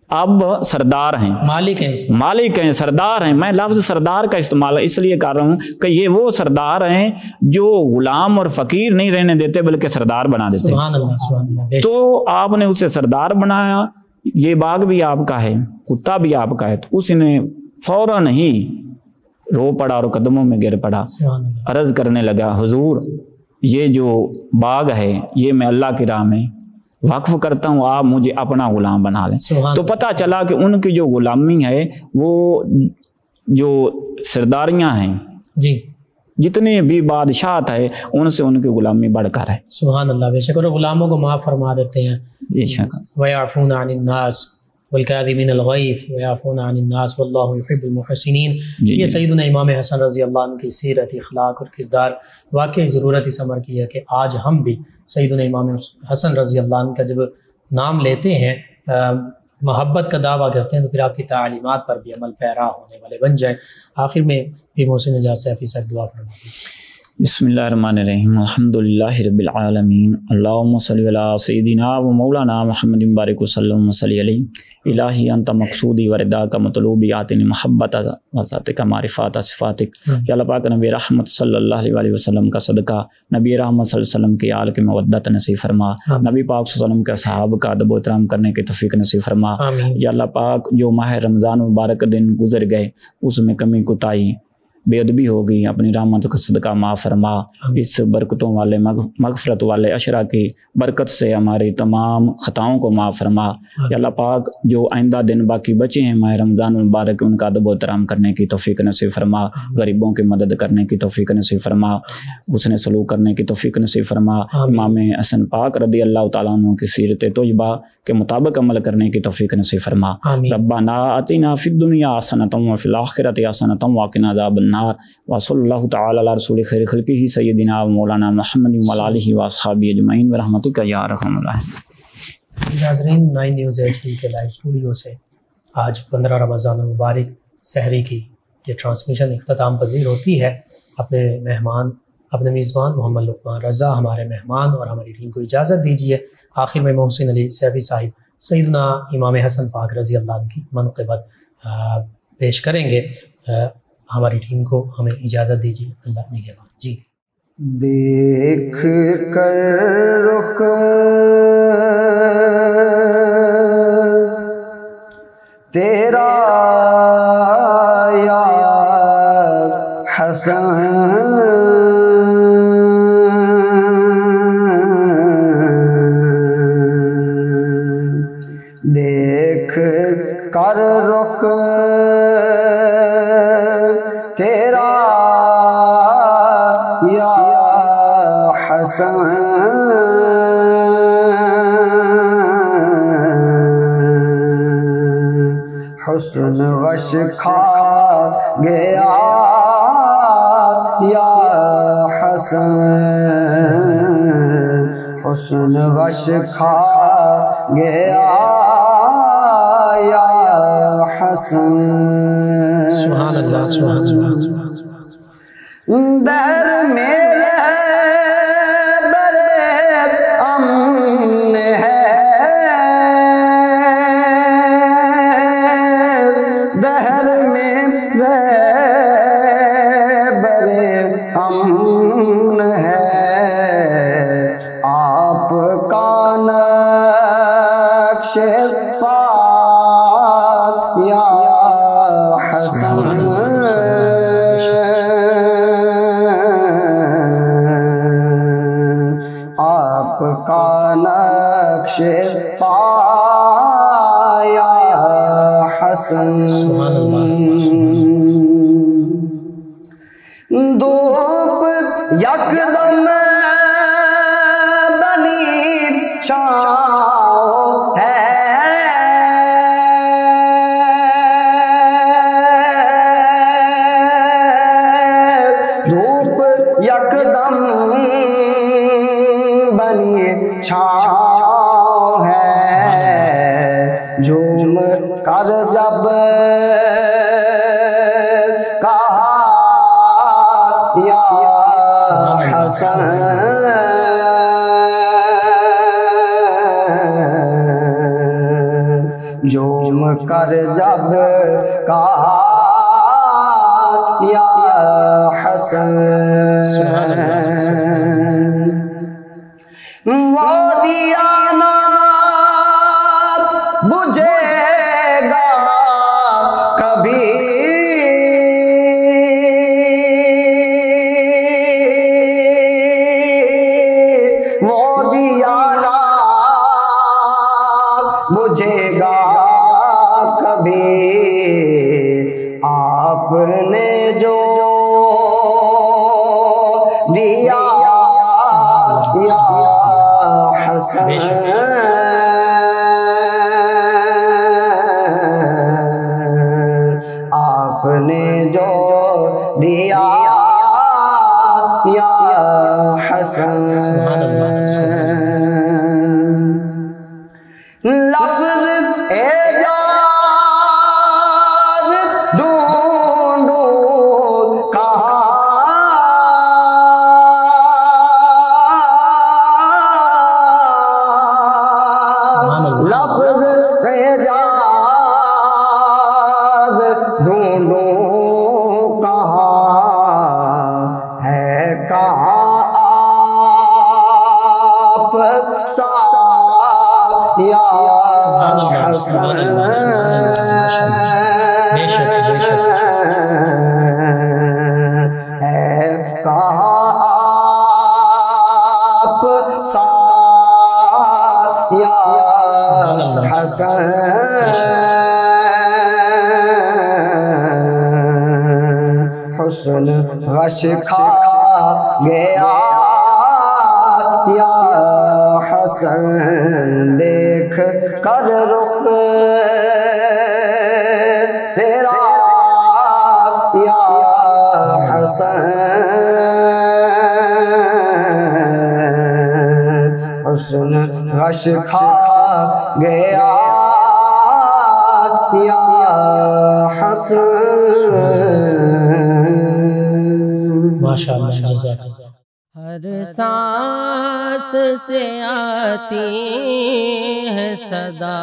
اب سردار ہیں، مالک ہیں، سردار ہیں۔ میں لفظ سردار کا استعمال اس لیے کر رہا ہوں کہ یہ وہ سردار ہیں جو غلام اور فقیر نہیں رہنے دیتے بلکہ سردار بنا دیتے۔ سبحان اللہ، سبحان اللہ۔ تو آپ نے اسے سردار بنایا، یہ باغ بھی آپ کا ہے، کتا بھی آپ کا ہے۔ تو اس نے فوراً ہی رو پڑا اور قدموں میں گر پڑا، عرض کرنے لگا، حضور یہ جو باغ ہے یہ میں اللہ کی راہ میں وقف کرتا ہوں، آپ مجھے اپنا غلام بنا لیں۔ تو پتہ چلا کہ ان کی جو غلامی ہے وہ جو سرداریاں ہیں، جتنے بھی بادشاہت ہے ان سے ان کی غلامی بڑھ کر ہے۔ سبحان اللہ، بے شک، اور غلاموں کو معاف فرما دیتے ہیں۔ بے شک۔ وَيَعْفُونَ عَنِ النَّاسِ وَالْكَاظِمِينَ الْغَيْظَ وَيَعْفُونَ عَنِ النَّاسِ وَاللَّهُ يُحِبُّ الْمُحْسِنِينَ۔ یہ سیدنا امام حسن رضی اللہ عنہ کی سیرت، اخلاق اور کردار واقعی ضرورت اس امر کی ہے کہ آج ہم بھی سیدنا امام حسن رضی اللہ عنہ کا جب نام لیتے ہیں، محبت کا دعویٰ کرتے ہیں، تو پھر آپ کی تعلیمات پر بھی عمل پیرا ہونے والے بن جائیں۔ آخر میں بھی محسن نجات سیفی صاحب دعا فرمائیں۔ بسم اللہ الرحمن الرحیم، الحمدللہ رب العالمین، اللہم صلی علی سیدنا و مولانا محمد بارک وسلم صلی علیہ۔ الہی انت مقصودی ورداک مطلوبی، آتنی محبت وذاتک معرفات صفاتک۔ یا اللہ پاک نبی رحمت صلی اللہ علیہ وسلم کا صدقہ، نبی رحمت صلی اللہ علیہ وسلم کی آل کی مودت نصیب فرما، نبی پاک صلی اللہ علیہ وسلم کے صحابہ کا ادب و احترام کرنے کی توفیق نصیب فرما۔ یا اللہ پاک جو ماہ رمضان مبارک دن گزر گئے اس میں کمی کوتاہی بے ادبی ہو گئی، اپنی رحمت کا صدقہ معاف فرما۔ اس برکتوں والے مغفرت والے عشرہ کی برکت سے ہماری تمام خطاؤں کو معاف فرما۔ یا اللہ پاک جو آئندہ دن باقی بچے ہیں ماہ رمضان مبارک، ان کا ادب و احترام کرنے کی توفیق نصیب فرما، غریبوں کی مدد کرنے کی توفیق نصیب فرما، حسن سلوک کرنے کی توفیق نصیب فرما۔ امام حسن پاک رضی اللہ تعالیٰ عنہ کی سیرت طیبہ کے مطابق عمل کرنے کی توفیق نصیب فرما۔ ربنا آتنا فی الدنیا حسنۃ وفی الآخرۃ حسنۃ وقنا عذاب النار، وصلی اللہ تعالی علی رسول خیر خلقہ سیدنا و مولانا محمد وعلی آلہ واصحابہ اجمعین برحمتک یا ارحم الراحمین۔ ناظرین، 9 نیوز HD کے لائیو اسٹوڈیو سے آج 15 رمضان المبارک سحری کی یہ ٹرانسمیشن اختتام پذیر ہوتی ہے۔ اپنے مہمان، اپنے میزبان محمد لقمان رضا، ہمارے مہمان اور ہماری ٹیم کو اجازت دیجیے۔ آخر میں محسن علی سیفی صاحب سیدنا امام حسن پاک رضی اللہ عنہ کی منقبت پیش کریں گے۔ ہماری ٹیم کو ہمیں اجازت دیجیے، اللہ نگہبان۔ جی دیکھ کر رخ تیرا یا حسن دیکھ کر رخ تیرا یا حسن حسن غش کھا گیا یا حسن حسن غش کھا گیا یا حسن سبحان اللہ سبحان اللہ در میرے برے امن ہے بہر میں برے امن ہے آپ کا نقش پا یا حسن آپ کا نقش پا یا حسن دھوپ یکدم بنی چھاؤں ہے دھوپ یکدم بنی چھاؤں ہے جھوم کر جب کہا یا حسن جھوم کر جب کہا یا حسن وادیانا بجھے گا کبھی وادیانا بجھے گا کبھی آپ نے جو دیا یا حسن آپ نے جو دیا یا حسن لفظ اعجاز ڈھونڈوں کہاں لفظ اعجاز ڈھونڈوں کہاں ہے کہاں آپ سا یا حسن ہے کہاں آپ سا یا حسن حسن غش کھا گیا یا حسن دیکھ کر رخ تیرا یا حسن حسن غش کھا گیا یا حسن ماشاءاللہ جزاک ہر سانس سے آتی ہے صدا